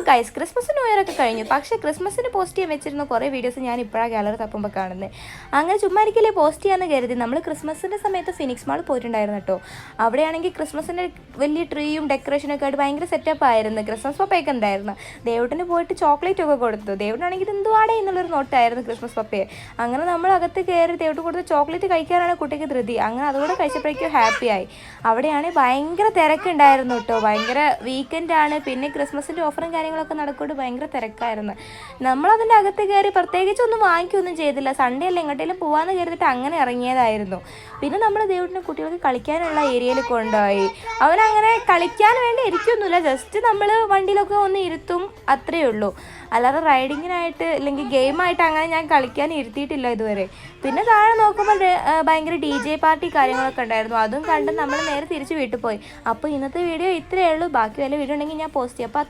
Guys Christmas new year ഒക്കെ കഴിഞ്ഞു. പക്ഷേ ക്രിസ്മസിന് പോസ്റ്റ് ചെയ്യാൻ വെച്ചിരുന്ന കുറേ വീഡിയോസ് ഞാൻ ഇപ്പോഴാണ് ഗാലറി തപ്പുമ്പോൾ കാണുന്നത്. അങ്ങനെ ചുമ്മാ ഒരിക്കലേ പോസ്റ്റ് ചെയ്യാമെന്ന് കരുതി നമ്മൾ ക്രിസ്മസിൻ്റെ സമയത്ത് ഫിനിക്സ് മാൾ പോയിട്ടുണ്ടായിരുന്നു കേട്ടോ. അവിടെയാണെങ്കിൽ ക്രിസ്മസിൻ്റെ വലിയ ട്രീയും ഡെക്കറേഷനൊക്കെ ആയിട്ട് ഭയങ്കര സെറ്റപ്പ് ആയിരുന്നു. ക്രിസ്മസ് പപ്പയൊക്കെ ഉണ്ടായിരുന്നു. ദേവട്ടിന് പോയിട്ട് ചോക്ലേറ്റ് ഒക്കെ കൊടുത്തു. ദേവട്ടിനാണെങ്കിൽ ഇത് എന്തുവാടേ എന്നുള്ളൊരു നോട്ടായിരുന്നു ക്രിസ്മസ് പപ്പയെ. അങ്ങനെ നമ്മൾ അകത്ത് കയറി ദേവട്ട് കൊടുത്ത് ചോക്ലേറ്റ് കഴിക്കാനാണ് കുട്ടിക്ക് ധൃതി. അങ്ങനെ അതുകൂടെ കഴിച്ചപ്പോഴേക്കും ഹാപ്പിയായി. അവിടെയാണെങ്കിൽ ഭയങ്കര തിരക്കുണ്ടായിരുന്നു കേട്ടോ. ഭയങ്കര വീക്കെൻഡാണ്. പിന്നെ ക്രിസ്മസിൻ്റെ ഓഫറും കാര്യങ്ങളൊക്കെ നടക്കൊണ്ട് ഭയങ്കര തിരക്കായിരുന്നു. നമ്മളതിൻ്റെ അകത്ത് കയറി പ്രത്യേകിച്ചൊന്നും വാങ്ങിക്കുകയൊന്നും ചെയ്തില്ല. സൺഡേ അല്ല എങ്ങോട്ടേലും പോകാമെന്ന് കരുതിയിട്ട് അങ്ങനെ ഇറങ്ങിയതായിരുന്നു. പിന്നെ നമ്മൾ ദേവട്ടിന് കുട്ടികൾക്ക് കളിക്കാനുള്ള ഏരിയയിൽ കൊണ്ടുപോയി. അവനങ്ങനെ കളിക്കാൻ വേണ്ടി ഇരിക്കൊന്നുമില്ല, ജസ്റ്റ് നമ്മൾ വണ്ടിയിലൊക്കെ ഒന്ന് ഇരുത്തും, അത്രയേ ഉള്ളൂ. അല്ലാതെ റൈഡിങ്ങിനായിട്ട് അല്ലെങ്കിൽ ഗെയിമായിട്ട് അങ്ങനെ ഞാൻ കളിക്കാൻ ഇരുത്തിയിട്ടില്ല ഇതുവരെ. പിന്നെ താഴെ നോക്കുമ്പോൾ ഭയങ്കര DJ പാർട്ടി കാര്യങ്ങളൊക്കെ ഉണ്ടായിരുന്നു. അതും കണ്ട് നമ്മൾ നേരെ തിരിച്ച് വീട്ടിൽ പോയി. അപ്പോൾ ഇന്നത്തെ വീഡിയോ ഇത്രയേ ഉള്ളൂ. ബാക്കി വല്ല വീഡിയോ ഉണ്ടെങ്കിൽ ഞാൻ പോസ്റ്റ് ചെയ്യാം. അപ്പോൾ